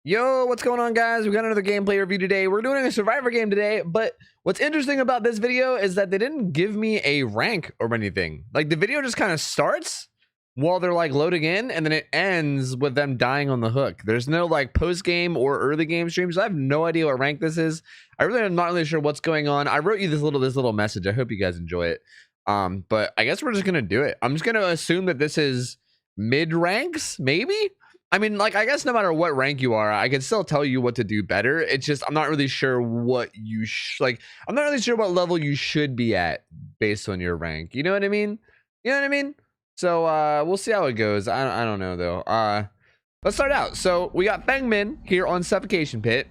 Yo, what's going on, guys? We got another gameplay review today. We're doing a survivor game today, but what's interesting about this video is that they didn't give me a rank or anything. Like, the video just kind of starts while they're like loading in, and then it ends with them dying on the hook. There's no like post game or early game streams. I have no idea what rank this is. I really am not really sure what's going on. I wrote you this little message. I hope you guys enjoy it. But I guess we're just gonna do it. I'm just gonna assume that this is mid ranks, maybe. I mean, like, I guess no matter what rank you are, I can still tell you what to do better. It's just I'm not really sure what you I'm not really sure what level you should be at based on your rank. You know what I mean? You know what I mean? So we'll see how it goes. I don't know though. Let's start out. So we got Feng Min here on Suffocation Pit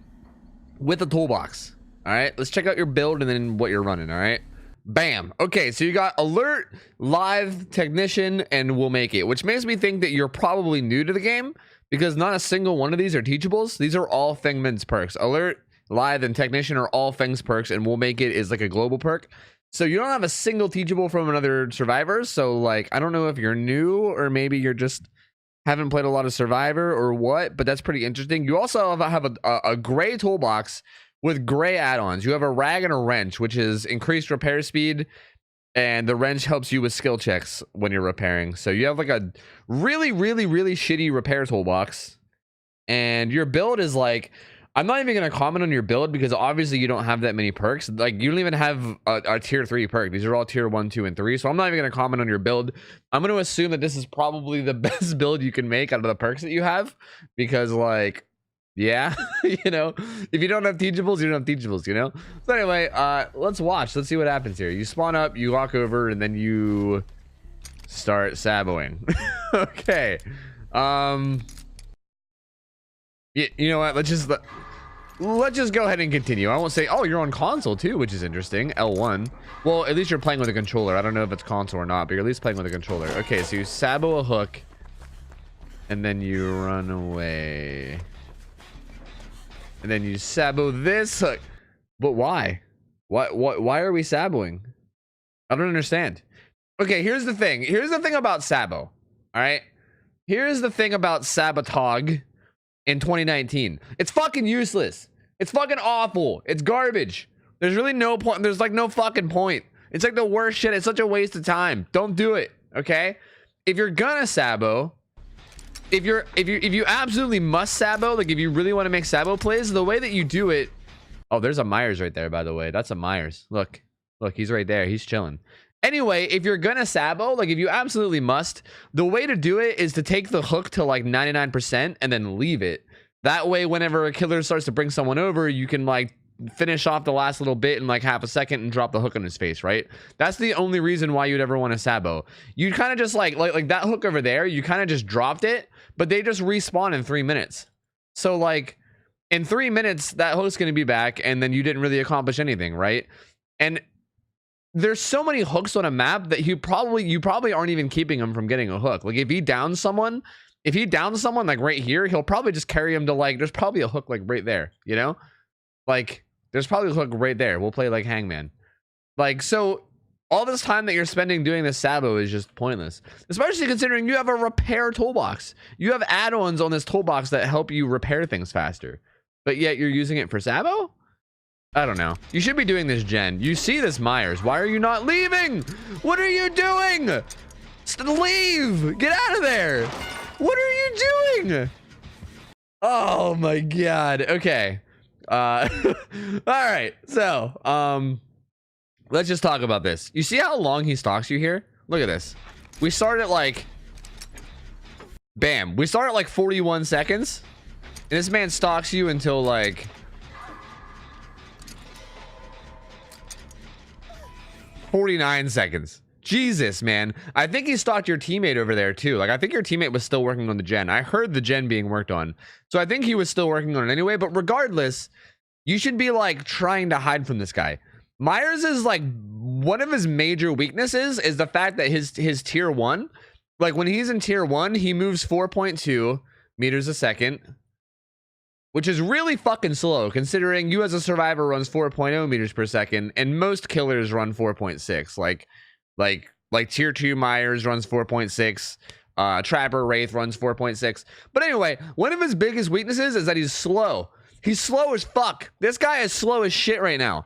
with a toolbox. All right, let's check out your build and then what you're running. All right. Bam. Okay, so you got alert, live, technician, and we'll make it, which makes me think that you're probably new to the game because not a single one of these are teachables. These are all Feng Min's perks. Alert, live, and technician are all Feng's perks, and we'll make it is like a global perk. So you don't have a single teachable from another survivor. So like, I don't know if you're new or maybe you're just haven't played a lot of survivor or what, but that's pretty interesting. You also have a gray toolbox with gray add-ons. You have a rag and a wrench, which is increased repair speed, and the wrench helps you with skill checks when you're repairing. So you have like a really shitty repair toolbox, and your build is like, I'm not even going to comment on your build because obviously you don't have that many perks. Like, you don't even have a tier 3 perk. These are all tier 1, 2, and 3. So I'm not even going to comment on your build. I'm going to assume that this is probably the best build you can make out of the perks that you have, because like, yeah, you know, if you don't have teachables, you don't have teachables, you know. So anyway, let's watch. Let's see what happens here. You spawn up, you walk over, and then you start saboing. Okay. You know what? Let's just go ahead and continue. I won't say, oh, you're on console too, which is interesting. L1. Well, at least you're playing with a controller. I don't know if it's console or not, but you're at least playing with a controller. Okay, so you sabo a hook, and then you run away. And then you sabo this hook. But why? Why are we saboing? I don't understand. Okay, here's the thing. Here's the thing about sabo. All right? Here's the thing about sabotage in 2019. It's fucking useless. It's fucking awful. It's garbage. There's really no point. There's like no fucking point. It's like the worst shit. It's such a waste of time. Don't do it. Okay? If you're gonna sabo, if you absolutely must sabo, like if you really want to make sabo plays, the way that you do it. Oh, there's a Myers right there, by the way. That's a Myers. Look, he's right there. He's chilling. Anyway, if you're gonna sabo, like if you absolutely must, the way to do it is to take the hook to like 99% and then leave it. That way, whenever a killer starts to bring someone over, you can like finish off the last little bit in like half a second and drop the hook on his face, right? That's the only reason why you'd ever want to sabo. You kind of just like that hook over there, you kind of just dropped it, but they just respawn in 3 minutes. So like in 3 minutes, that hook's going to be back, and then you didn't really accomplish anything, right? And there's so many hooks on a map that you probably aren't even keeping him from getting a hook. Like if he downs someone like right here, he'll probably just carry him to like, there's probably a hook like right there, you know? Like there's probably a hook right there. We'll play like Hangman. Like, so all this time that you're spending doing this sabo is just pointless, especially considering you have a repair toolbox. You have add-ons on this toolbox that help you repair things faster, but yet you're using it for sabo. I don't know. You should be doing this gen. You see this Myers. Why are you not leaving? What are you doing? Leave. Get out of there. What are you doing? Oh my God. Okay. All right. So, let's just talk about this. You see how long he stalks you here? Look at this. We start at like, bam. We start at like 41 seconds. And this man stalks you until like 49 seconds. Jesus, man. I think he stalked your teammate over there too. Like, I think your teammate was still working on the gen. I heard the gen being worked on. So I think he was still working on it anyway. But regardless, you should be like trying to hide from this guy. Myers is like, one of his major weaknesses is the fact that his tier 1, like when he's in tier 1, he moves 4.2 meters a second, which is really fucking slow considering you as a survivor runs 4.0 meters per second and most killers run 4.6. Like tier 2 Myers runs 4.6. Trapper Wraith runs 4.6. But anyway, one of his biggest weaknesses is that he's slow. He's slow as fuck. This guy is slow as shit right now.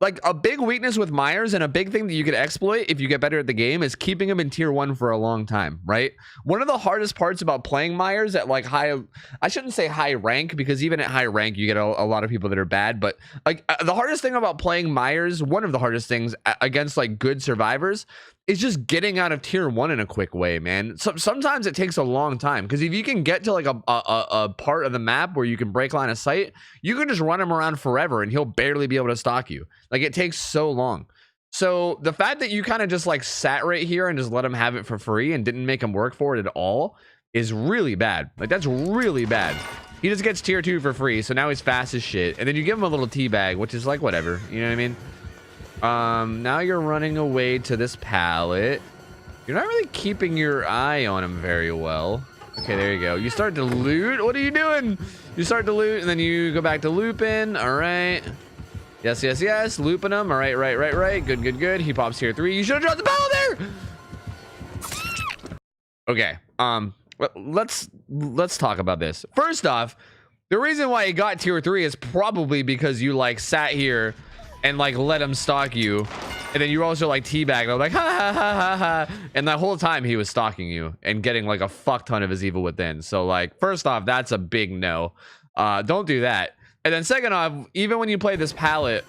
Like, a big weakness with Myers and a big thing that you could exploit if you get better at the game is keeping him in tier 1 for a long time, right? One of the hardest parts about playing Myers at like I shouldn't say high rank, because even at high rank you get a lot of people that are bad, but like the hardest thing about playing Myers, one of the hardest things against like good survivors, is just getting out of tier 1 in a quick way, man. Sometimes it takes a long time, because if you can get to like a part of the map where you can break line of sight, you can just run him around forever and he'll barely be able to stalk you. Like, it takes so long. So the fact that you kind of just like sat right here and just let him have it for free and didn't make him work for it at all is really bad. Like, that's really bad. He just gets tier 2 for free, so now he's fast as shit. And then you give him a little teabag, which is like whatever, you know what I mean? Now you're running away to this pallet. You're not really keeping your eye on him very well. Okay, there you go. You start to loot. What are you doing? You start to loot, and then you go back to looping. All right. Yes, yes, yes. Looping him. All right, right. Good, good, good. He pops tier 3. You should have dropped the pallet there. Okay. Let's talk about this. First off, the reason why he got tier 3 is probably because you like sat here and like let him stalk you, and then you also like teabagged. I'm like, ha ha ha ha ha, and that whole time he was stalking you and getting like a fuck ton of his evil within. So like, first off, that's a big no. Don't do that. And then second off, even when you play this pallet,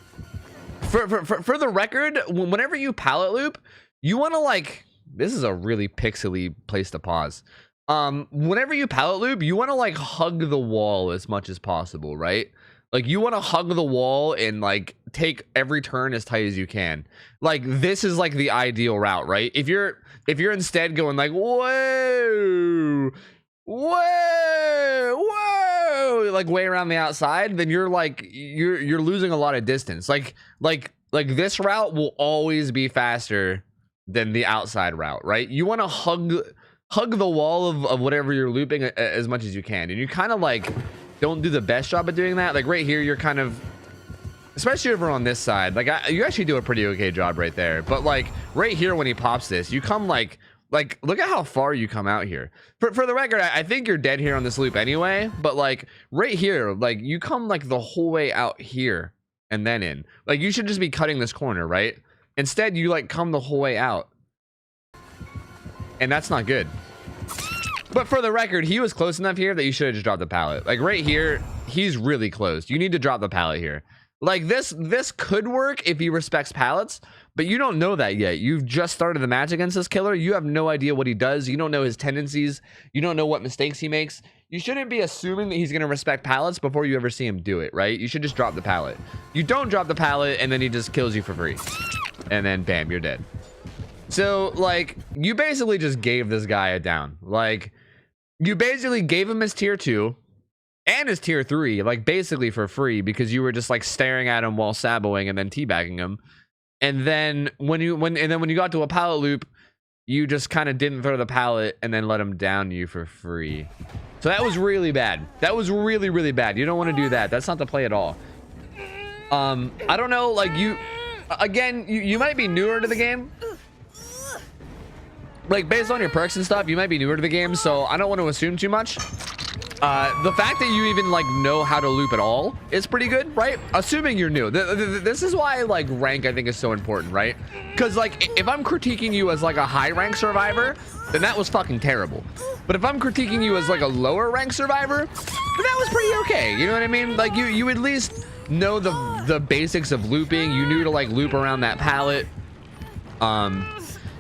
for the record, whenever you pallet loop, you want to like, this is a really pixely place to pause. Whenever you pallet loop, you want to like hug the wall as much as possible, right? Like, you want to hug the wall and like take every turn as tight as you can. Like, this is like the ideal route, right? If you're instead going like whoa, like way around the outside, then you're like you're losing a lot of distance. Like this route will always be faster than the outside route, right? You want to hug the wall of whatever you're looping as much as you can, and you kind of like don't do the best job of doing that. Like right here, you're kind of, especially over on this side, like you actually do a pretty okay job right there. But like right here, when he pops this, you come like look at how far you come out here. For the record, I think you're dead here on this loop anyway. But like right here, like you come like the whole way out here and then in. Like, you should just be cutting this corner, right? Instead, you like come the whole way out, and that's not good. But for the record, he was close enough here that you should have just dropped the pallet. Like right here, he's really close. You need to drop the pallet here. Like this could work if he respects pallets, but you don't know that yet. You've just started the match against this killer. You have no idea what he does. You don't know his tendencies. You don't know what mistakes he makes. You shouldn't be assuming that he's going to respect pallets before you ever see him do it, right? You should just drop the pallet. You don't drop the pallet, and then he just kills you for free. And then bam, you're dead. So like, you basically just gave this guy a down. Like, you basically gave him his tier 2 and his tier 3, like basically for free, because you were just like staring at him while saboing and then teabagging him. And then when you got to a pallet loop, you just kind of didn't throw the pallet and then let him down you for free. So that was really bad. That was really, really bad. You don't want to do that. That's not the play at all. I don't know, like you might be newer to the game. Like, based on your perks and stuff, you might be newer to the game, so I don't want to assume too much. The fact that you even like know how to loop at all is pretty good, right? Assuming you're new. This is why like rank, I think, is so important, right? Because like, if I'm critiquing you as like a high rank survivor, then that was fucking terrible. But if I'm critiquing you as like a lower rank survivor, then that was pretty okay. You know what I mean? Like, you at least know the basics of looping. You knew to like loop around that pallet.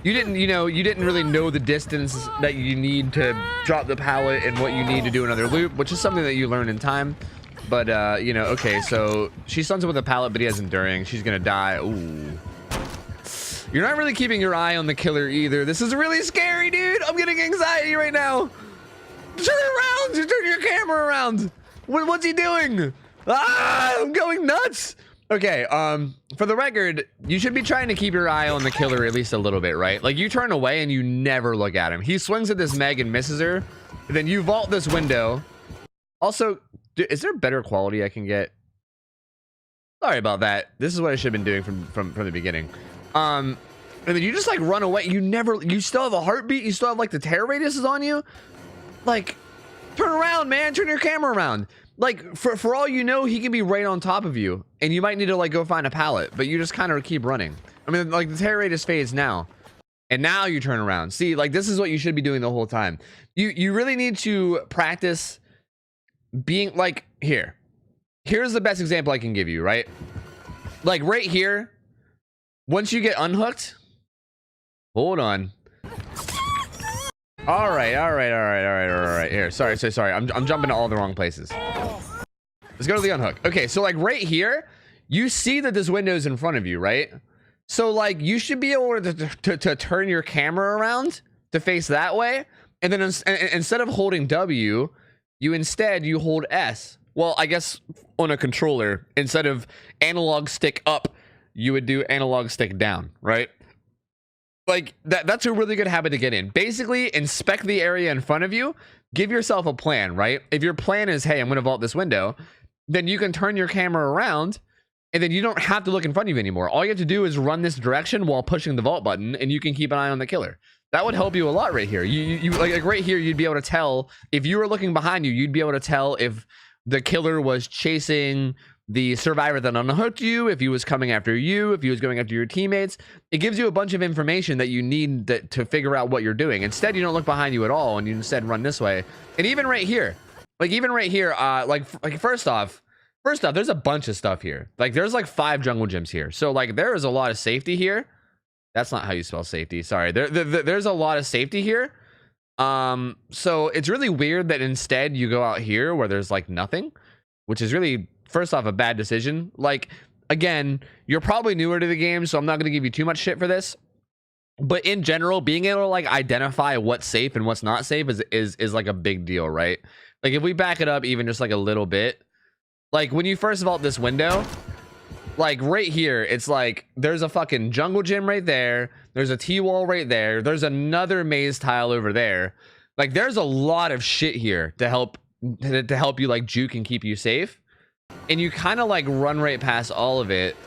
You didn't really know the distance that you need to drop the pallet and what you need to do another loop, which is something that you learn in time. But okay, so she stuns him with a pallet, but he has enduring. She's gonna die. Ooh. You're not really keeping your eye on the killer either. This is really scary, dude. I'm getting anxiety right now. Turn around. Just turn your camera around. What's he doing? Ah, I'm going nuts. Okay, for the record, you should be trying to keep your eye on the killer at least a little bit, right? Like, you turn away and you never look at him. He swings at this Meg and misses her. And then you vault this window. Also, is there better quality I can get? Sorry about that. This is what I should have been doing from the beginning. and then you just like run away. You still have a heartbeat. You still have like the terror radius is on you. Like, turn around, man. Turn your camera around. Like, for all you know, he can be right on top of you, and you might need to like go find a pallet, but you just kind of keep running. I mean, like the terror radius fades now, and now you turn around. See, like this is what you should be doing the whole time. You really need to practice being like here. Here's the best example I can give you, right? Like right here, once you get unhooked, hold on. All right. Here, sorry. I'm jumping to all the wrong places. Let's go to the unhook. Okay, so like right here, you see that this window is in front of you, right? So like you should be able to turn your camera around to face that way, and then instead of holding W, you hold S. Well, I guess on a controller, instead of analog stick up, you would do analog stick down, right? Like that's a really good habit to get in. Basically, inspect the area in front of you. Give yourself a plan, right? If your plan is, hey, I'm going to vault this window, then you can turn your camera around, and then you don't have to look in front of you anymore. All you have to do is run this direction while pushing the vault button, and you can keep an eye on the killer. That would help you a lot right here. You like right here, you'd be able to tell if you were looking behind you. You'd be able to tell if the killer was chasing the survivor that unhooked you, if he was coming after you, if he was going after your teammates. It gives you a bunch of information that you need to figure out what you're doing. Instead, you don't look behind you at all, and you instead run this way. And even right here, first off, there's a bunch of stuff here. Like there's like 5 jungle gyms here, so like there is a lot of safety here. That's not how you spell safety. Sorry. There's a lot of safety here. So it's really weird that instead you go out here where there's like nothing, which is really, first off, a bad decision. Like, again, you're probably newer to the game, so I'm not going to give you too much shit for this. But in general, being able to like identify what's safe and what's not safe is like a big deal, right? Like if we back it up even just like a little bit, like when you first vault this window, like right here, it's like there's a fucking jungle gym right there. There's a T-wall right there. There's another maze tile over there. Like there's a lot of shit here to help you like juke and keep you safe. And you kind of like run right past all of it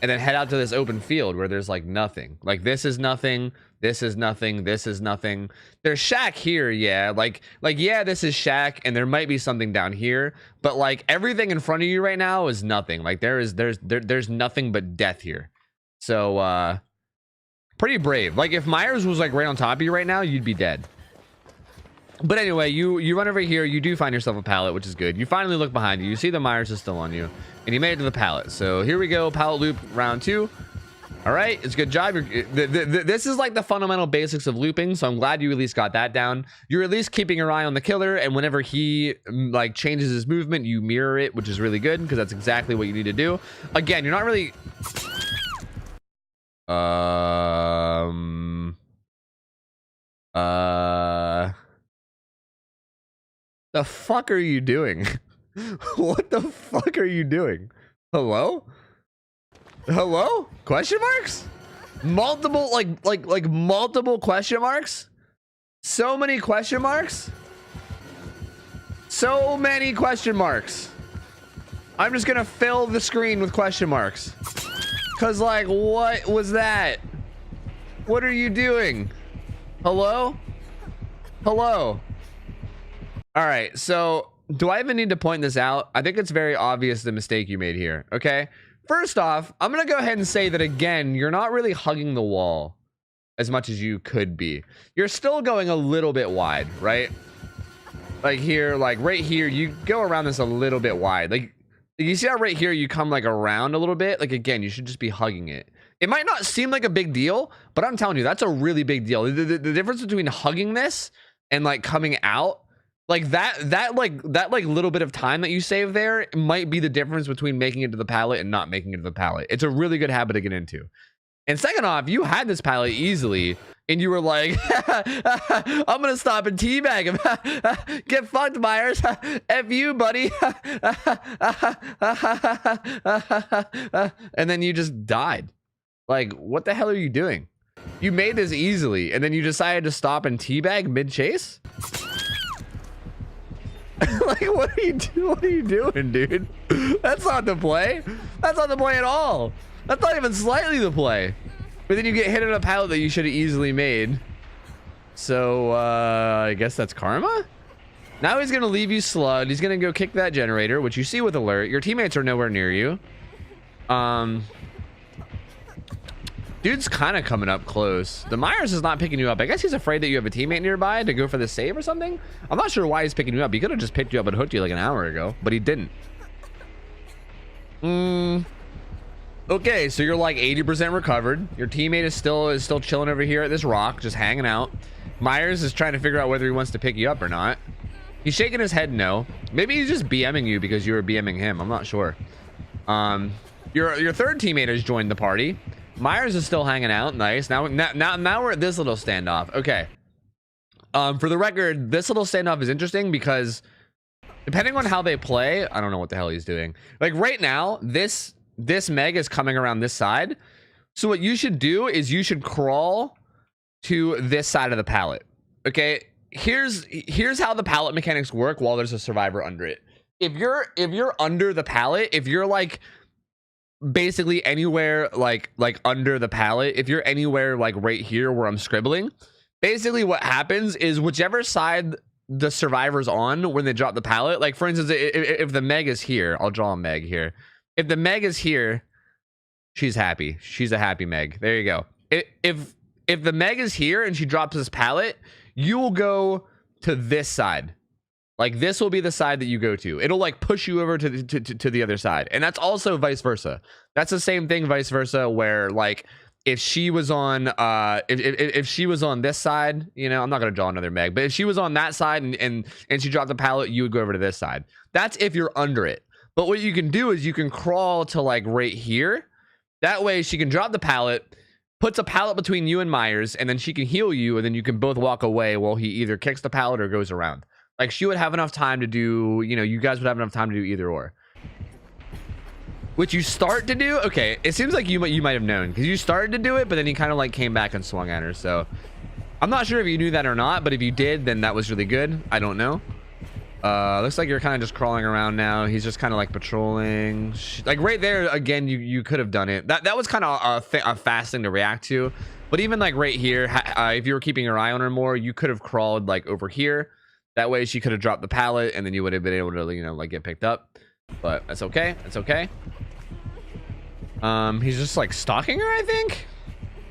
and then head out to this open field where there's like nothing. Like this is nothing. This is nothing. This is nothing. There's shack here. Yeah. Like, yeah, this is shack, and there might be something down here, but like everything in front of you right now is nothing. Like there's nothing but death here. So, pretty brave. Like if Myers was like right on top of you right now, you'd be dead. But anyway, you run over here. You do find yourself a pallet, which is good. You finally look behind you. You see the Myers is still on you, and you made it to the pallet. So here we go. Pallet loop round 2. All right, it's a good job. This is like the fundamental basics of looping, so I'm glad you at least got that down. You're at least keeping your eye on the killer, and whenever he like changes his movement, you mirror it, which is really good because that's exactly what you need to do. Again, you're not really the fuck are you doing? What the fuck are you doing? Hello? Hello? Question marks? Multiple like multiple question marks? So many question marks? So many question marks. I'm just gonna fill the screen with question marks. Cause like, what was that? What are you doing? Hello? Hello? All right, so do I even need to point this out? I think it's very obvious the mistake you made here, okay? First off, I'm going to go ahead and say that, again, you're not really hugging the wall as much as you could be. You're still going a little bit wide, right? Like here, like right here, you go around this a little bit wide. Like, you see how right here you come like around a little bit? Like, again, you should just be hugging it. It might not seem like a big deal, but I'm telling you, that's a really big deal. The difference between hugging this and like coming out, like that little bit of time that you save there might be the difference between making it to the pallet and not making it to the pallet. It's a really good habit to get into. And second off, you had this pallet easily, and you were like, I'm gonna stop and teabag him. Get fucked, Myers. F you, buddy. And then you just died. Like, what the hell are you doing? You made this easily, and then you decided to stop and teabag mid-chase? Like, what are you doing, dude? That's not the play. That's not the play at all. That's not even slightly the play. But then you get hit on a pallet that you should have easily made. So I guess that's karma. Now he's gonna leave you slugged. He's gonna go kick that generator, which you see with alert. Your teammates are nowhere near you. Dude's kind of coming up close. The Myers is not picking you up. I guess he's afraid that you have a teammate nearby to go for the save or something. I'm not sure why he's picking you up. He could have just picked you up and hooked you like an hour ago, but he didn't. Okay, so you're like 80% recovered. Your teammate is still chilling over here at this rock, just hanging out. Myers is trying to figure out whether he wants to pick you up or not. He's shaking his head no. Maybe he's just BMing you because you were BMing him. I'm not sure. Your third teammate has joined the party. Myers is still hanging out. Nice. Now we're at this little standoff. Okay. For the record, this little standoff is interesting because depending on how they play, I don't know what the hell he's doing. Like right now, this Meg is coming around this side. So what you should do is you should crawl to this side of the pallet. Okay. Here's how the pallet mechanics work while there's a survivor under it. If you're under the pallet, if you're like basically anywhere like under the pallet, if you're anywhere like right here where I'm scribbling, basically what happens is whichever side the survivor's on when they drop the pallet, like for instance, if the Meg is here, I'll draw a Meg here. If the Meg is here, she's happy. She's a happy Meg. There you go. If the Meg is here and she drops this pallet, you will go to this side. Like this will be the side that you go to. It'll like push you over to the other side. And that's also vice versa. That's the same thing vice versa, where like if she was on if she was on this side, you know, I'm not gonna draw another Meg, but if she was on that side and she dropped the pallet, you would go over to this side. That's if you're under it. But what you can do is you can crawl to like right here. That way she can drop the pallet, puts a pallet between you and Myers, and then she can heal you, and then you can both walk away while he either kicks the pallet or goes around. Like she would have enough time to do, you know, you guys would have enough time to do either or. Which you start to do, okay, it seems like you might have known because you started to do it, but then he kind of like came back and swung at her. So I'm not sure if you knew that or not, but if you did, then that was really good. I don't know. Looks like you're kind of just crawling around now. He's just kind of like patrolling, like right there again. You could have done it. That was kind of a fast thing to react to. But even like right here, if you were keeping your eye on her more, you could have crawled like over here. That way she could have dropped the pallet and then you would have been able to, you know, like get picked up. But that's okay. It's okay. He's just like stalking her, I think.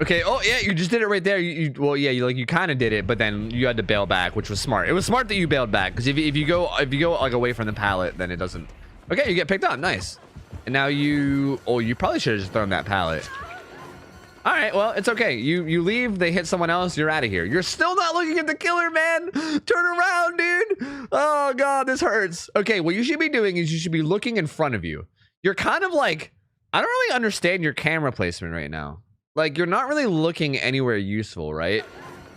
Okay. Oh yeah, you just did it right there. Well, yeah, you kind of did it, but then you had to bail back, which was smart. It was smart that you bailed back because if you go like away from the pallet, then it doesn't. Okay, you get picked up. Nice. And now you probably should have just thrown that pallet. All right, well, it's okay. You leave, they hit someone else, you're out of here. You're still not looking at the killer, man. Turn around, dude. Oh god, this hurts. Okay, what you should be doing is you should be looking in front of you. You're kind of like, I don't really understand your camera placement right now. Like you're not really looking anywhere useful, right?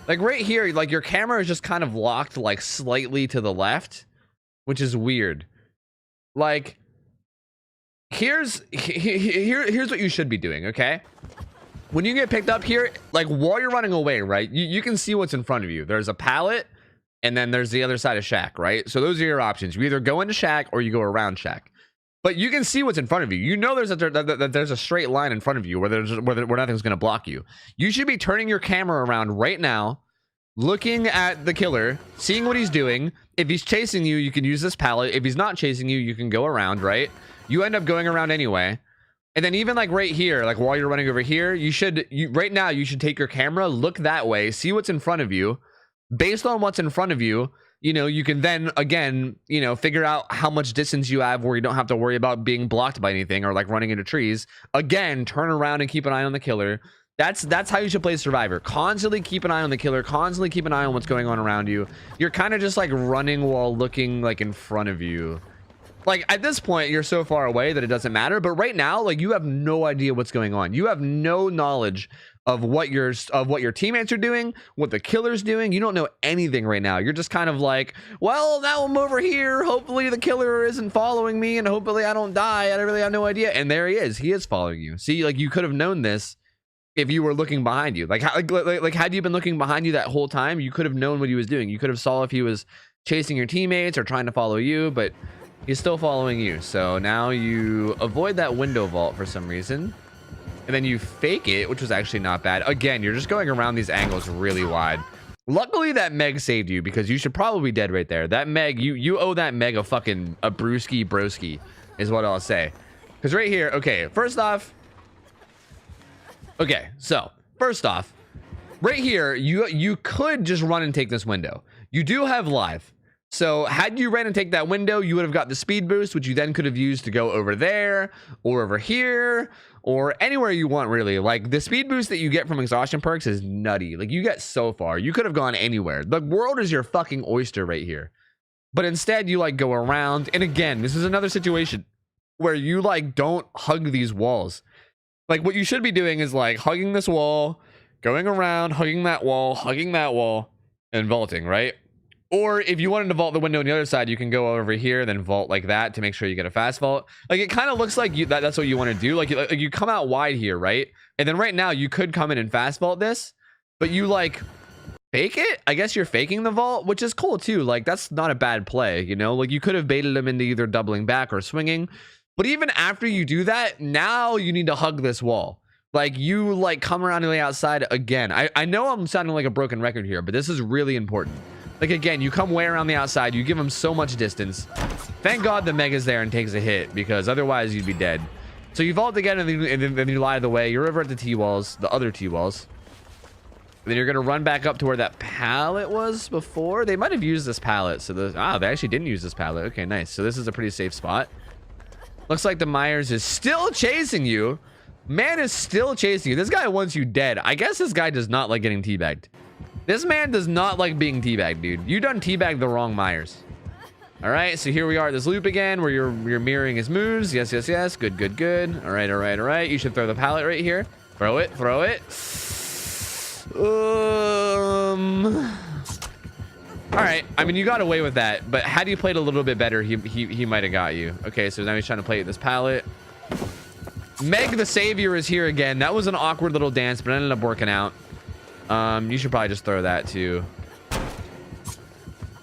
Like right here, like your camera is just kind of locked like slightly to the left, which is weird. Like here's what you should be doing, okay? When you get picked up here, like while you're running away, right? You can see what's in front of you. There's a pallet and then there's the other side of Shack, right? So those are your options. You either go into Shack or you go around Shack. But you can see what's in front of you. You know there's a straight line in front of you where nothing's going to block you. You should be turning your camera around right now, looking at the killer, seeing what he's doing. If he's chasing you, you can use this pallet. If he's not chasing you, you can go around, right? You end up going around anyway. And then even like right here, like while you're running over here, right now you should take your camera, look that way, see what's in front of you. Based on what's in front of you, you know, you can then again, you know, figure out how much distance you have where you don't have to worry about being blocked by anything or like running into trees. Again, turn around and keep an eye on the killer. That's how you should play Survivor. Constantly keep an eye on the killer, constantly keep an eye on what's going on around you. You're kind of just like running while looking like in front of you. Like at this point, you're so far away that it doesn't matter. But right now, like you have no idea what's going on. You have no knowledge of what your teammates are doing, what the killer's doing. You don't know anything right now. You're just kind of like, well, now I'm over here. Hopefully the killer isn't following me, and hopefully I don't die. I really have no idea. And there he is. He is following you. See, like you could have known this if you were looking behind you. Like had you been looking behind you that whole time, you could have known what he was doing. You could have saw if he was chasing your teammates or trying to follow you, but he's still following you. So now you avoid that window vault for some reason. and then you fake it, which was actually not bad. Again, you're just going around these angles really wide. Luckily that Meg saved you, because you should probably be dead right there. That Meg, you owe that Meg a fucking a brewski broski is what I'll say. Because right here, okay, first off, right here, you could just run and take this window. You do have live. So had you ran and take that window, you would have got the speed boost, which you then could have used to go over there or over here or anywhere you want, really. Like, the speed boost that you get from exhaustion perks is nutty. Like, you get so far. You could have gone anywhere. The world is your fucking oyster right here. But instead, you like go around. And again, this is another situation where you like don't hug these walls. Like, what you should be doing is like hugging this wall, going around, hugging that wall, and vaulting, right? Or if you wanted to vault the window on the other side, you can go over here, then vault like that to make sure you get a fast vault. Like, it kind of looks like that's what you want to do. Like you come out wide here, right? And then right now you could come in and fast vault this, but you like fake it. I guess you're faking the vault, which is cool too. Like, that's not a bad play, you know? Like, you could have baited them into either doubling back or swinging. But even after you do that, now you need to hug this wall. Like, you like come around to the outside again. I know I'm sounding like a broken record here, but this is really important. Like, again, you come way around the outside. You give him so much distance. Thank God the Mega's there and takes a hit, because otherwise you'd be dead. So you vault again, and then you lie the way. You're over at the T-walls, the other T-walls. Then you're going to run back up to where that pallet was before. They might have used this pallet. So they actually didn't use this pallet. Okay, nice. So this is a pretty safe spot. Looks like the Myers is still chasing you. Man is still chasing you. This guy wants you dead. I guess this guy does not like getting teabagged. This man does not like being teabagged, dude. You done teabagged the wrong Myers. All right, so here we are at this loop again where you're mirroring his moves. Yes, yes, yes. Good, good, good. All right, all right, all right. You should throw the pallet right here. Throw it, throw it. All right, I mean, you got away with that, but had you played a little bit better, he might have got you. Okay, so now he's trying to play this pallet. Meg the Savior is here again. That was an awkward little dance, but it ended up working out. You should probably just throw that too.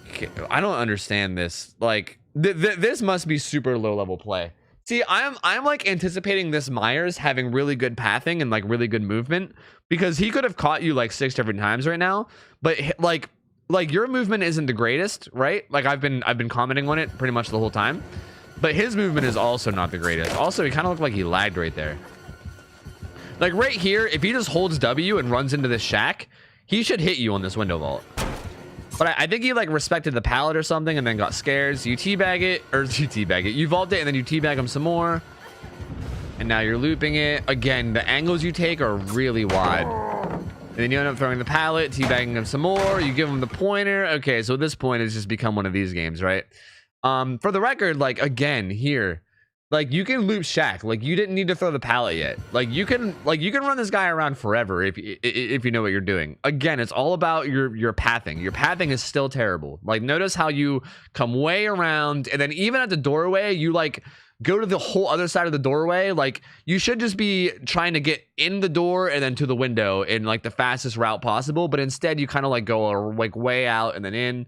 Okay, I don't understand this. Like, this must be super low level play. See, I'm like anticipating this Myers having really good pathing and like really good movement, because he could have caught you like 6 different times right now. But like your movement isn't the greatest, right? Like, I've been commenting on it pretty much the whole time. But his movement is also not the greatest. Also, he kind of looked like he lagged right there. Like, right here, if he just holds W and runs into this shack, he should hit you on this window vault. But I think he like respected the pallet or something and then got scared. So you teabag it, or you teabag it. You vault it and then you teabag him some more. And now you're looping it. Again, the angles you take are really wide. And then you end up throwing the pallet, teabagging him some more. You give him the pointer. Okay, so at this point, it's just become one of these games, right? For the record, like, again, here, like, you can loop Shack. Like, you didn't need to throw the pallet yet. Like, you can run this guy around forever if you know what you're doing. Again, it's all about your pathing. Your pathing is still terrible. Like, notice how you come way around, and then even at the doorway, you like go to the whole other side of the doorway. Like, you should just be trying to get in the door and then to the window in like the fastest route possible. But instead, you kind of like go like way out and then in.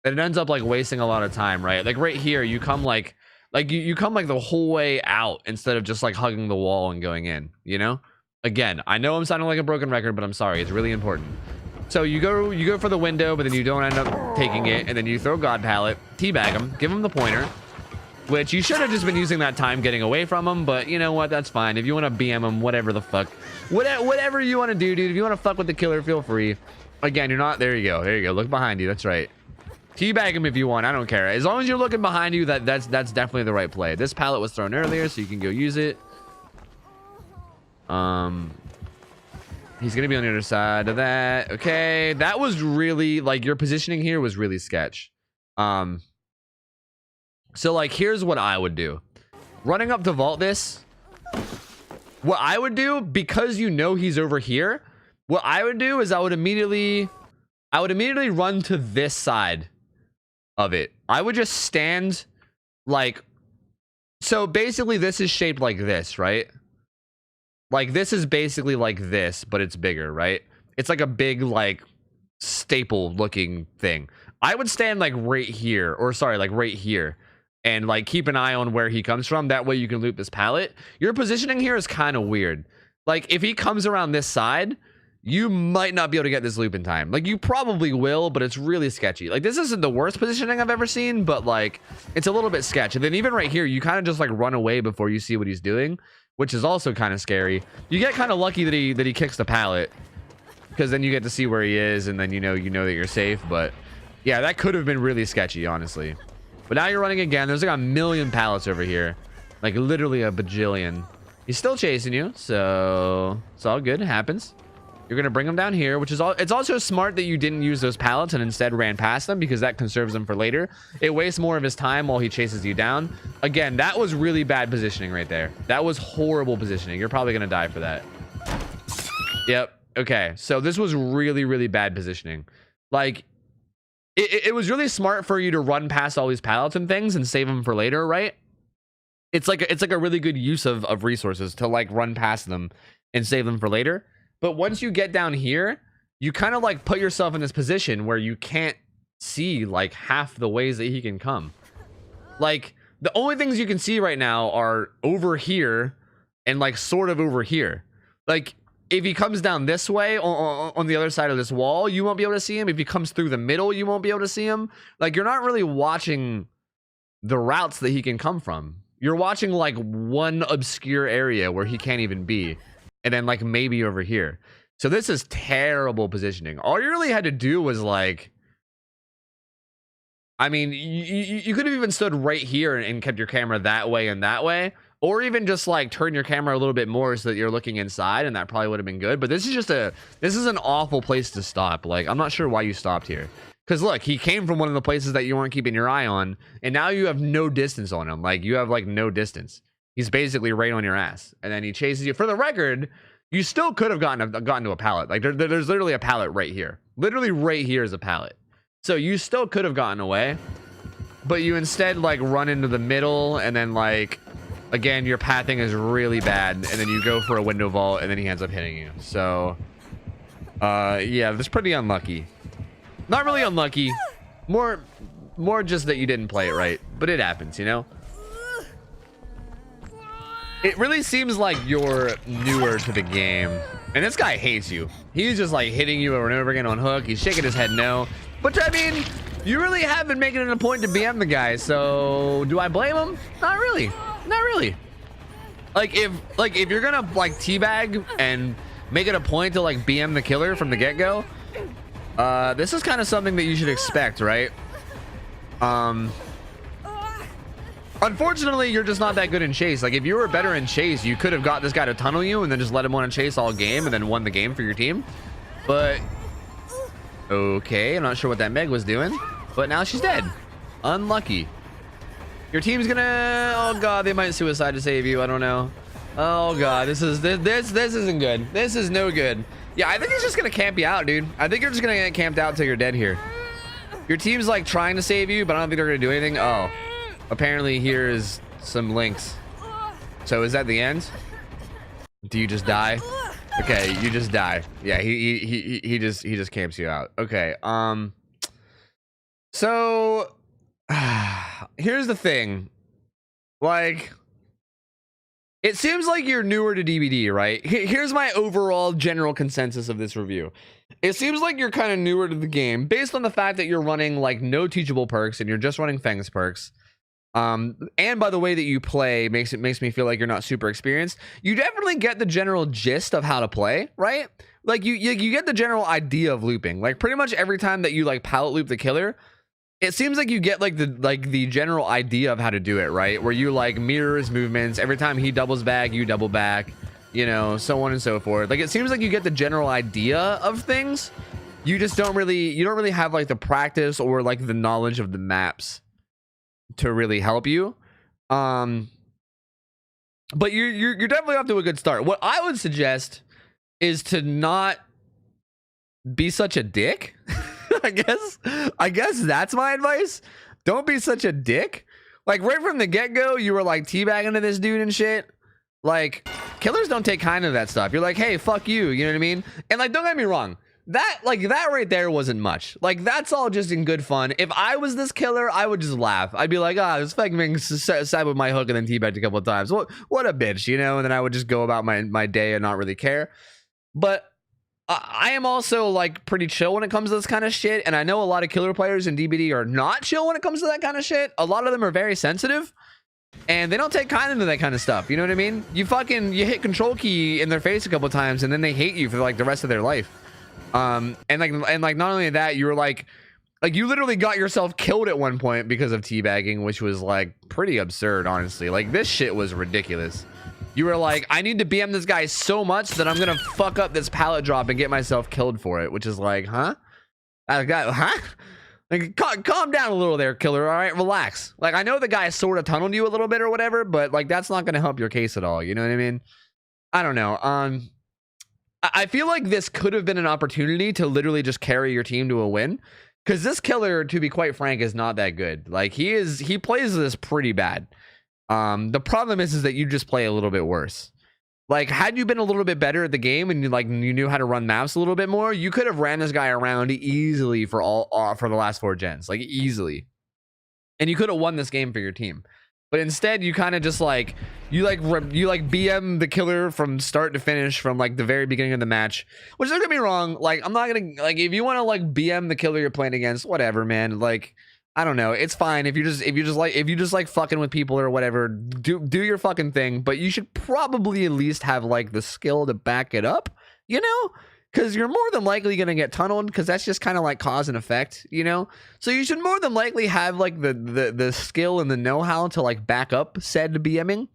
And it ends up like wasting a lot of time, right? Like right here, you come like you come like the whole way out instead of just like hugging the wall and going in, you know? Again, I know I'm sounding like a broken record, but I'm sorry. It's really important. So you go for the window, but then you don't end up taking it, and then you throw God Pallet, teabag him, give him the pointer, which you should have just been using that time getting away from him, but you know what? That's fine. If you want to BM him, whatever the fuck. Whatever you want to do, dude. If you want to fuck with the killer, feel free. Again, you're not... There you go. There you go. Look behind you. That's right. Teabag him if you want. I don't care. As long as you're looking behind you, that's definitely the right play. This pallet was thrown earlier, so you can go use it. He's gonna be on the other side of that. Okay, that was really like your positioning here was really sketch. So like here's what I would do. Running up to vault this, what I would do, because you know he's over here, what I would do is I would immediately run to this side of it. I would just stand like, so basically this is shaped like this, right? Like this is basically like this, but it's bigger, right? It's like a big like staple looking thing. I would stand like right here, or sorry, like right here, and like keep an eye on where he comes from. That way you can loop this pallet. Your positioning here is kind of weird. Like if he comes around this side, you might not be able to get this loop in time. Like you probably will, but it's really sketchy. Like this isn't the worst positioning I've ever seen, but like it's a little bit sketchy. And then even right here, you kind of just like run away before you see what he's doing, which is also kind of scary. You get kind of lucky that he kicks the pallet, because then you get to see where he is, and then you know that you're safe. But yeah, that could have been really sketchy, honestly. But now you're running again. There's like a million pallets over here, like literally a bajillion. He's still chasing you, so it's all good. It happens. You're gonna bring him down here, which is all. It's also smart that you didn't use those pallets and instead ran past them, because that conserves them for later. It wastes more of his time while he chases you down. Again, that was really bad positioning right there. That was horrible positioning. You're probably gonna die for that. Yep. Okay. So this was really, really bad positioning. Like, it was really smart for you to run past all these pallets and things and save them for later, right? It's like a really good use of resources to like run past them and save them for later. But once you get down here, you kind of like put yourself in this position where you can't see like half the ways that he can come. Like the only things you can see right now are over here and like sort of over here. Like if he comes down this way on the other side of this wall, you won't be able to see him. If he comes through the middle, you won't be able to see him. Like you're not really watching the routes that he can come from. You're watching like one obscure area where he can't even be. And then like maybe over here. So this is terrible positioning. All you really had to do was like, I mean, you could have even stood right here and kept your camera that way and that way. Or even just like turn your camera a little bit more so that you're looking inside, and that probably would have been good. But this is an awful place to stop. Like, I'm not sure why you stopped here. Because look, he came from one of the places that you weren't keeping your eye on, and now you have no distance on him. Like, you have like no distance. He's basically right on your ass, and then he chases you. For the record, you still could have gotten to a pallet. Like there's literally a pallet right here. Literally right here is a pallet. So you still could have gotten away, but you instead like run into the middle, and then like again your pathing is really bad, and then you go for a window vault, and then he ends up hitting you. So yeah, that's pretty unlucky. Not really unlucky, more just that you didn't play it right, but it happens, you know. It really seems like you're newer to the game, and this guy hates you. He's just like hitting you over and over again on hook. He's shaking his head no, but I mean, you really have been making it a point to BM the guy, so do I blame him? Not really. Not really. Like if you're gonna like teabag and make it a point to like BM the killer from the get-go, this is kind of something that you should expect, right? Unfortunately, you're just not that good in chase. Like if you were better in chase, you could have got this guy to tunnel you and then just let him on a chase all game and then won the game for your team. But okay, I'm not sure what that Meg was doing, but now she's dead. Unlucky. Your team's gonna, oh god, they might suicide to save you. I don't know. Oh god, this isn't good. This is no good. Yeah, I think he's just gonna camp you out, dude. I think you're just gonna get camped out till you're dead here. Your team's like trying to save you, but I don't think they're gonna do anything. Oh, apparently here's some links. So is that the end? Do you just die? Okay, you just die. Yeah, he just camps you out. Okay. So here's the thing. Like, it seems like you're newer to DBD, right? Here's my overall general consensus of this review. It seems like you're kind of newer to the game based on the fact that you're running like no teachable perks and you're just running Feng's perks. And by the way that you play makes me feel like you're not super experienced. You definitely get the general gist of how to play, right? Like you get the general idea of looping. Like pretty much every time that you like pallet loop the killer, it seems like you get like the general idea of how to do it, right? Where you like mirror his movements. Every time he doubles back, you double back, you know, so on and so forth. Like it seems like you get the general idea of things. You just don't really have like the practice or like the knowledge of the maps to really help you. But you're definitely off to a good start. What I would suggest is to not be such a dick. I guess that's my advice. Don't be such a dick. Like right from the get-go, you were like teabagging to this dude and shit. Like killers don't take kind of that stuff. You're like, hey, fuck you. You know what I mean? And like, don't get me wrong. that right there wasn't much. Like, that's all just in good fun. If I was this killer, I would just laugh. I'd be like, this Feng Min sat with my hook and then teabagged a couple of times. What a bitch, you know? And then I would just go about my day and not really care. But I am also like pretty chill when it comes to this kind of shit. And I know a lot of killer players in DBD are not chill when it comes to that kind of shit. A lot of them are very sensitive. And they don't take kindly to that kind of stuff. You know what I mean? You hit control key in their face a couple of times and then they hate you for like the rest of their life. And not only that, you were like you literally got yourself killed at one point because of teabagging, which was like pretty absurd, honestly. Like, this shit was ridiculous. You were like, I need to BM this guy so much that I'm gonna fuck up this pallet drop and get myself killed for it, which is like, huh? Like, calm down a little there, killer. All right, relax. Like, I know the guy sort of tunneled you a little bit or whatever, but like, that's not gonna help your case at all. You know what I mean? I don't know. I feel like this could have been an opportunity to literally just carry your team to a win, because this killer, to be quite frank, is not that good. Like, he plays this pretty bad. The problem is that you just play a little bit worse. Like, had you been a little bit better at the game and you knew how to run maps a little bit more, you could have ran this guy around easily for the last 4 gens, like easily, and you could have won this game for your team. But instead, you kind of just like you BM the killer from start to finish, from like the very beginning of the match. Which, don't get me wrong, like, I'm not gonna, like, if you want to like BM the killer you're playing against, whatever, man. Like, I don't know, it's fine if you just like fucking with people or whatever. Do your fucking thing, but you should probably at least have like the skill to back it up, you know? Because you're more than likely going to get tunneled, because that's just kind of like cause and effect, you know? So you should more than likely have like the skill and the know-how to like back up said BMing.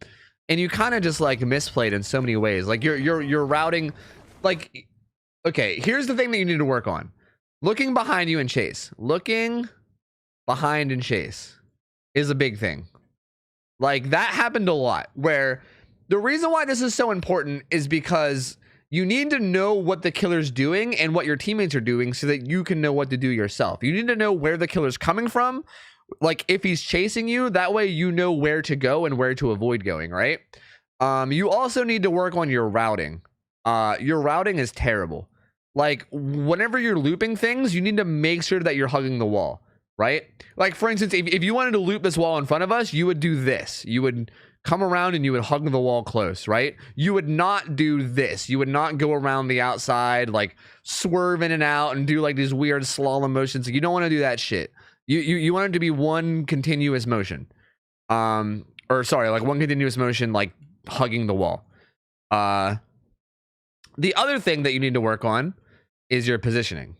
And you kind of just like misplayed in so many ways. Like, you're routing, like, okay, here's the thing that you need to work on. Looking behind you and chase. Looking behind and chase is a big thing. Like, that happened a lot, where the reason why this is so important is because you need to know what the killer's doing and what your teammates are doing so that you can know what to do yourself. You need to know where the killer's coming from. Like, if he's chasing you, that way you know where to go and where to avoid going, right? You also need to work on your routing. Your routing is terrible. Like, whenever you're looping things, you need to make sure that you're hugging the wall, right? Like, for instance, if you wanted to loop this wall in front of us, you would do this. You would come around and you would hug the wall close, right? You would not do this. You would not go around the outside, like swerve in and out and do like these weird slalom motions. You don't want to do that shit. You want it to be one continuous motion. Or sorry, like one continuous motion, like hugging the wall. The other thing that you need to work on is your positioning.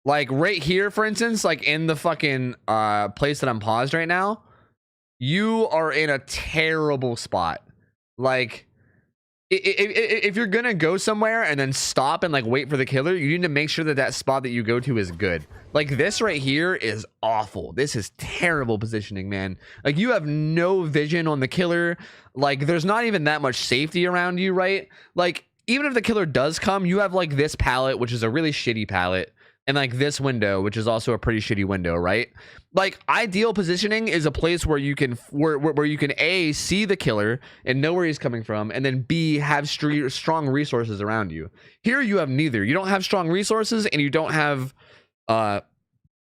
Like right here, for instance, like in the fucking place that I'm paused right now, you are in a terrible spot. Like, if you're gonna go somewhere and then stop and like wait for the killer, you need to make sure that that spot that you go to is good. Like, this right here is awful. This is terrible positioning, man. Like, you have no vision on the killer. Like, there's not even that much safety around you, right? Like, even if the killer does come, you have like this pallet, which is a really shitty pallet, and like this window, which is also a pretty shitty window, right? Like, ideal positioning is a place where you can where you can A, see the killer and know where he's coming from, and then B, have strong resources around you. Here you have neither. You don't have strong resources and you don't have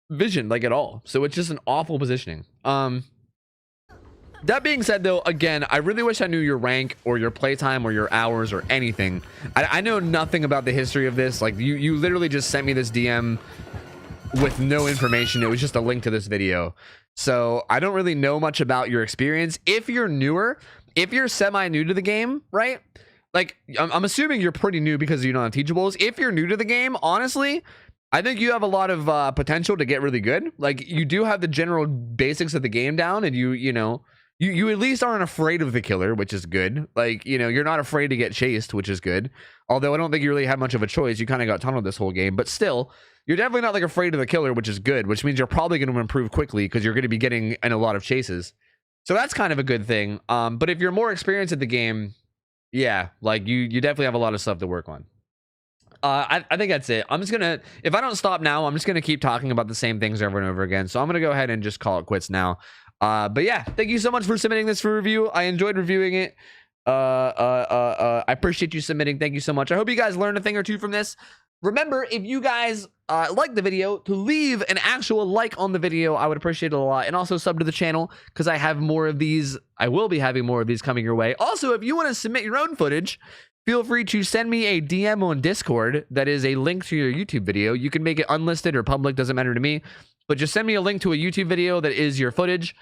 vision, like, at all. So it's just an awful positioning. That being said, though, again, I really wish I knew your rank or your playtime or your hours or anything. I know nothing about the history of this. Like, you literally just sent me this DM with no information. It was just a link to this video. So I don't really know much about your experience. If you're newer, if you're semi-new to the game, right? Like, I'm assuming you're pretty new because you don't have teachables. If you're new to the game, honestly, I think you have a lot of potential to get really good. Like, you do have the general basics of the game down, and you know, you at least aren't afraid of the killer, which is good. Like, you know, you're not afraid to get chased, which is good. Although I don't think you really had much of a choice. You kind of got tunneled this whole game, but still, you're definitely not like afraid of the killer, which is good, which means you're probably going to improve quickly because you're going to be getting in a lot of chases. So that's kind of a good thing. But if you're more experienced at the game, yeah, like you definitely have a lot of stuff to work on. I think that's it. I'm just gonna, if I don't stop now, I'm just gonna keep talking about the same things over and over again. So I'm gonna go ahead and just call it quits now. But yeah, thank you so much for submitting this for review. I enjoyed reviewing it. I appreciate you submitting. Thank you so much. I hope you guys learned a thing or two from this. Remember, if you guys like the video, to leave an actual like on the video. I would appreciate it a lot. And also sub to the channel, because I have more of these. I will be having more of these coming your way. Also, if you want to submit your own footage, feel free to send me a DM on Discord. That is a link to your YouTube video. You can make it unlisted or public, doesn't matter to me. But just send me a link to a YouTube video that is your footage.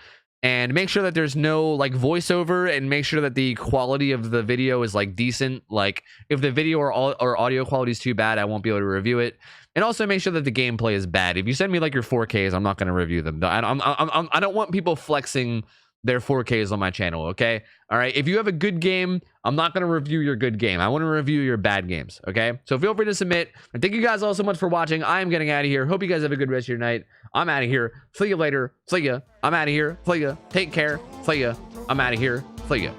And make sure that there's no like voiceover, and make sure that the quality of the video is like decent. Like if the video or audio quality is too bad, I won't be able to review it. And also make sure that the gameplay is bad. If you send me like your 4Ks, I'm not going to review them. I don't want people flexing their 4Ks on my channel. Okay. All right. If you have a good game, I'm not going to review your good game. I want to review your bad games. Okay. So feel free to submit. And thank you guys all so much for watching. I am getting out of here. Hope you guys have a good rest of your night. I'm out of here. See you later. See ya. I'm out of here. See ya. Take care. See ya. I'm out of here. See ya.